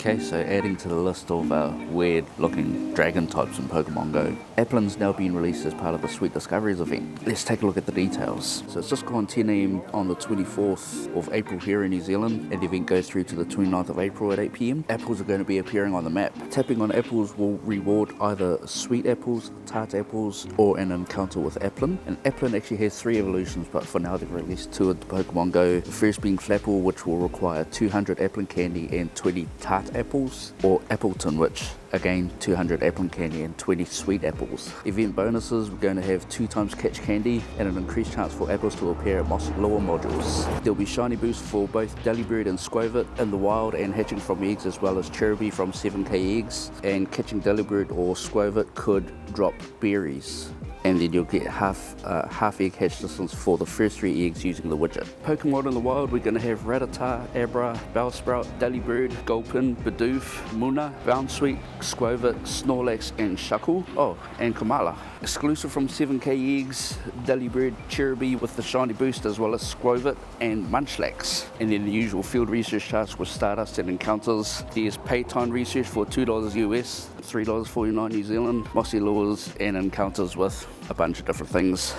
Okay, so adding to the list of weird looking dragon types in Pokemon Go, Applin's now being released as part of the Sweet Discoveries event. Let's take a look at the details. So it's just gone 10 AM on the 24th of April here in New Zealand, and the event goes through to the 29th of April at 8 PM. Apples are going to be appearing on the map. Tapping on apples will reward either sweet apples, tart apples, or an encounter with Applin. And Applin actually has 3 evolutions, but for now they've released 2 at Pokemon Go. The first being Flapple, which will require 200 Applin candy and 20 tart apples, or Appletun, which again 200 Applin candy and 20 sweet apples. Event bonuses, we're going to have 2 times catch candy and an increased chance for apples to appear at Mossy lure modules. There'll be shiny boosts for both Delibird and Squovit in the wild and hatching from eggs, as well as Cherubi from 7k eggs, and catching Delibird or Squovit could drop berries. And then you'll get half egg hatch distance for the first 3 eggs using the widget. Pokemon in the wild, we're going to have Rattata, Abra, Bellsprout, Delibird, Gulpin, Bidoof, Munna, Bounsweet, Squovit, Snorlax, and Shuckle. Oh, and Kamala. Exclusive from 7k eggs, Delibird, Cherubi with the shiny boost, as well as Squovit and Munchlax. And then the usual field research tasks with Stardust and encounters. There's paytime research for $2 US, $3.49 New Zealand, Mossy lures, and encounters with a bunch of different things.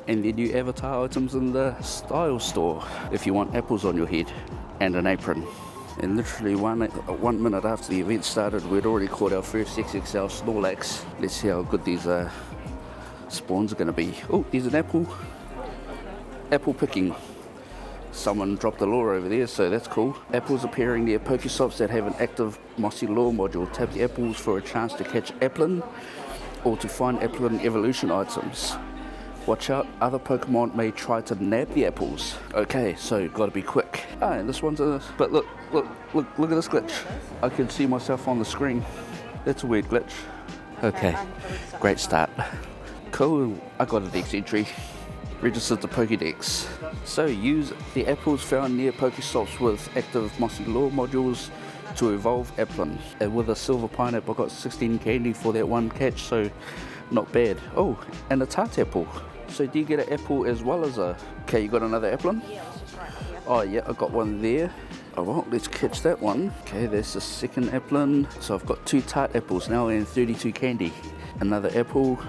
And then new avatar items in the style store if you want apples on your head and an apron. And literally one minute after the event started, we'd already caught our first XXL Snorlax. Let's see how good these spawns are going to be. Oh, there's an apple. Apple picking. Someone dropped a lure over there, so that's cool. Apples appearing near Pokestops that have an active Mossy lure module. Tap the apples for a chance to catch Applin or to find Applin evolution items. Watch out, other Pokemon may try to nab the apples. Okay, so gotta be quick. Ah, and this one's but look at this glitch. I can see myself on the screen. That's a weird glitch. Okay, great start. Cool, I got a Dex entry. Registered the Pokédex. So use the apples found near Pokestops with active Mossy lure modules to evolve Applin. And with a silver pineapple, I got 16 candy for that one catch, so not bad. Oh, and a tart apple. So do you get an apple as well as a... Okay, you got another Applin? Yeah, that's right, yeah. Oh yeah, I got one there. Oh well, let's catch that one. Okay, there's the second Applin. So I've got 2 tart apples now and 32 candy. Another apple.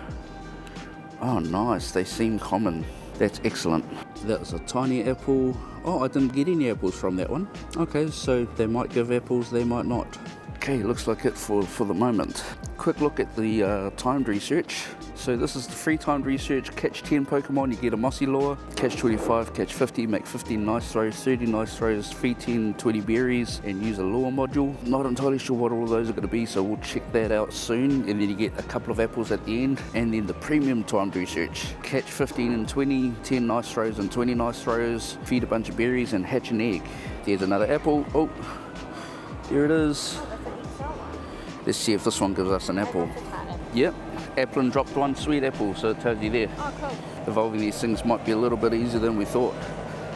Oh nice, they seem common. That's excellent. That was a tiny apple. Oh, I didn't get any apples from that one. Okay, so they might give apples, they might not. Okay, looks like it for the moment. Quick look at the timed research. So this is the free timed research. Catch 10 Pokemon, you get a Mossy lure. Catch 25, catch 50, make 15 nice throws, 30 nice throws, feed 10, 20 berries, and use a lure module. Not entirely sure what all of those are going to be, so we'll check that out soon. And then you get a couple of apples at the end. And then the premium timed research. Catch 15 and 20, 10 nice throws and 20 nice throws, feed a bunch of berries, and hatch an egg. There's another apple. Oh, here it is. Let's see if this one gives us an apple. Yep, Applin dropped one sweet apple, so it tells you there. Oh, cool. Evolving these things might be a little bit easier than we thought,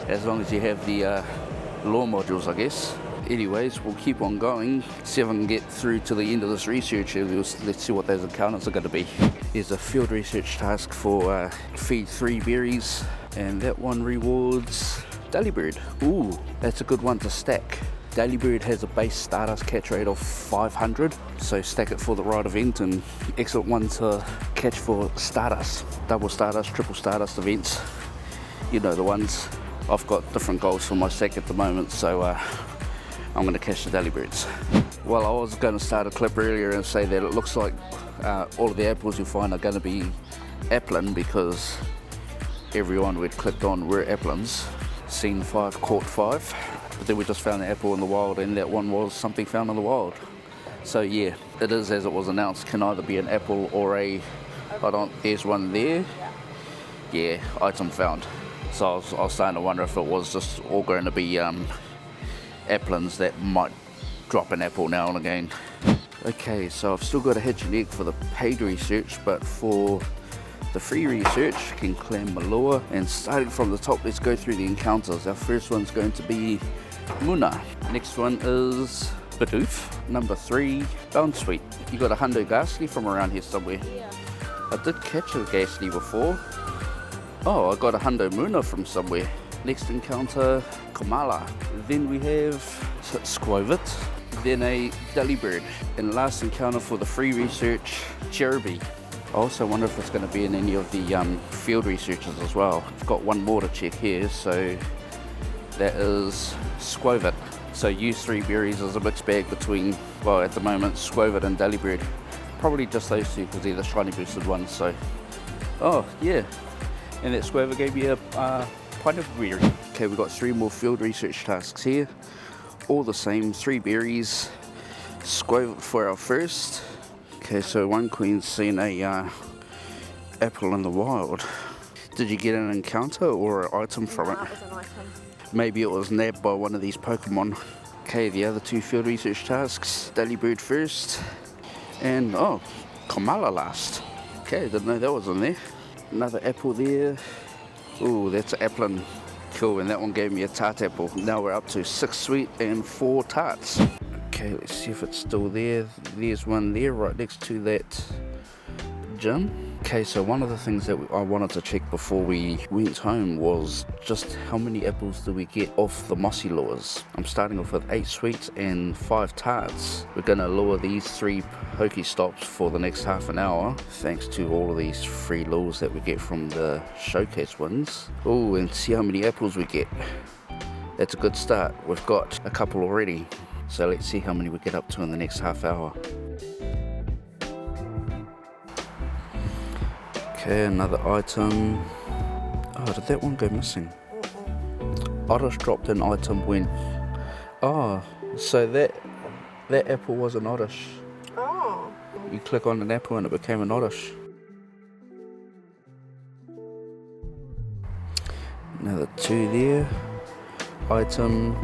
as long as you have the lure modules, I guess. Anyways, we'll keep on going, see if I can get through to the end of this research. Let's see what those encounters are going to be. There's a field research task for feed 3 berries, and that one rewards Delibird. Ooh, that's a good one to stack. Delibird has a base Stardust catch rate of 500, so stack it for the right event, and excellent one to catch for Stardust. Double Stardust, triple Stardust events. You know the ones. I've got different goals for my stack at the moment, so I'm going to catch the Delibirds. Well, I was going to start a clip earlier and say that it looks like all of the apples you find are going to be Applin, because everyone we'd clicked on were Applins. Seen 5, caught 5. But then we just found an apple in the wild, and that one was something found in the wild. So yeah, it is as it was announced, can either be an apple or a, there's one there. Yeah, item found. So I was starting to wonder if it was just all going to be Applins that might drop an apple now and again. Okay, so I've still got to hatch an egg for the paid research, but for the free research, you can claim Malua. And starting from the top, let's go through the encounters. Our first one's going to be Munna. Next one is Bidoof. Number 3, Bounsweet. You got a Hundo Ghastly from around here somewhere. Yeah. I did catch a Ghastly before. Oh, I got a Hundo Munna from somewhere. Next encounter, Kamala. Then we have Squovit. then a Delibird, and last encounter for the free research, Cherubi. I also wonder if it's going to be in any of the field researches as well. I've got one more to check here, so that is Squovit. So use 3 berries as a mixed bag between, well, at the moment, Squovit and Delibird. Probably just those two because they're the shiny boosted ones. So, oh yeah, and that Squovit gave me a pineapple berry. Okay, we've got 3 more field research tasks here. All the same, 3 berries, Squovit for our first. Okay, so one queen's seen a apple in the wild. Did you get an encounter or an item from it? No, it was an item. Maybe it was nabbed by one of these Pokemon. Okay, the other 2 field research tasks, Delibird first, and oh, Kamala last. Okay, didn't know that was in there. Another apple there. Ooh, that's Applin. Cool, and that one gave me a tart apple. Now we're up to 6 sweet and 4 tarts. Okay, let's see if it's still there. There's one there right next to that gym. Okay, so one of the things that I wanted to check before we went home was just how many apples do we get off the Mossy lures. I'm starting off with 8 sweets and 5 tarts. We're going to lure these 3 Pokestops for the next half an hour, thanks to all of these free lures that we get from the showcase ones. Oh, and see how many apples we get. That's a good start. We've got a couple already. So let's see how many we get up to in the next half hour. Okay, another item. Oh, did that one go missing? Oddish dropped an item when... Oh, so that apple was an Oddish. Oh. You click on an apple and it became an Oddish. Another 2 there. Item.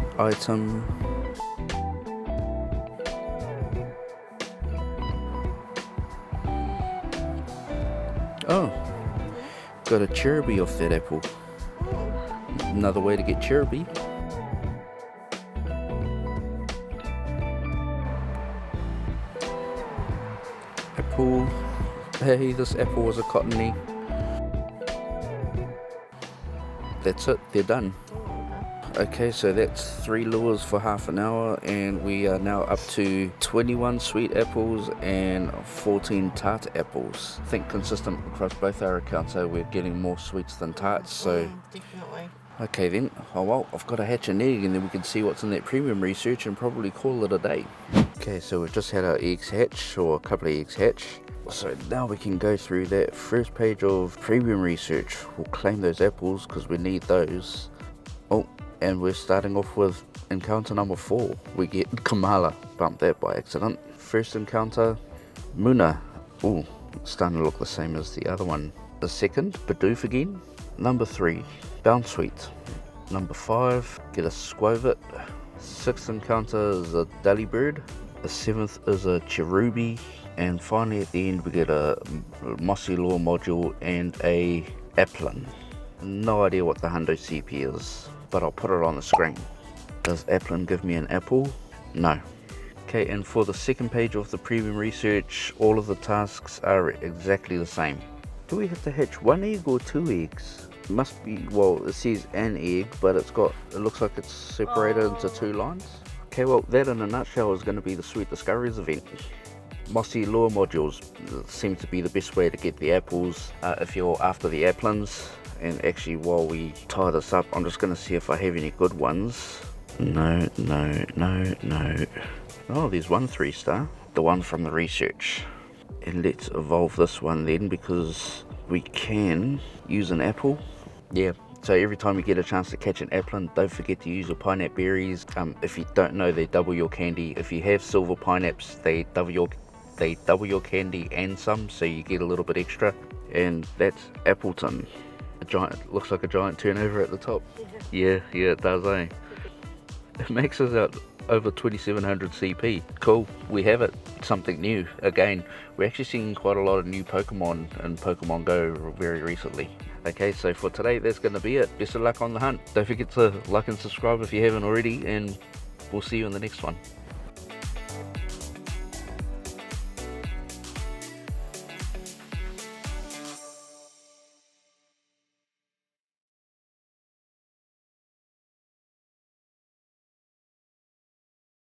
Oh, got a Cherubi off that apple. Another way to get Cherubi. Apple. Hey, this apple was a cottony. That's it, they're done. Okay, so that's 3 lures for half an hour, and we are now up to 21 sweet apples and 14 tart apples. I think consistent across both our accounts, so we're getting more sweets than tarts, so... Definitely. Okay then, oh well, I've got to hatch an egg and then we can see what's in that premium research and probably call it a day. Okay, so we've just had our eggs hatch, or a couple of eggs hatch. So now we can go through that first page of premium research. We'll claim those apples because we need those. Oh, and we're starting off with encounter number 4. We get Kamala. Bumped that by accident. First encounter, Muna. Ooh, starting to look the same as the other one. The second, Bidoof again. Number 3, Bounsweet. Number 5, get a Squovit. 6th encounter is a Delibird. The 7th is a Cherubi. And finally at the end we get a Mossy Lure module and a Applin. No idea what the Hundo CP is, but I'll put it on the screen. Does Applin give me an apple? No. Okay, and for the second page of the premium research, all of the tasks are exactly the same. Do we have to hatch 1 egg or 2 eggs? It must be, well, it says an egg, but it looks like it's separated into 2 lines. Okay, well, that in a nutshell is going to be the Sweet Discoveries event. Mossy Lure modules seem to be the best way to get the apples if you're after the Applins. And actually, while we tie this up, I'm just going to see if I have any good ones. No. Oh, there's one 3-star. The one from the research. And let's evolve this one then, because we can use an apple. Yeah, so every time you get a chance to catch an Applin, don't forget to use your pineapple berries. If you don't know, they double your candy. If you have silver pineapples, they double your candy and some, so you get a little bit extra. And that's Appletun. Looks like a giant turnover at the top. Yeah, it does, eh? It makes us out over 2700 CP. Cool, we have it. Something new. Again, we're actually seeing quite a lot of new Pokemon in Pokemon Go very recently. Okay, so for today, that's going to be it. Best of luck on the hunt. Don't forget to like and subscribe if you haven't already, and we'll see you in the next one.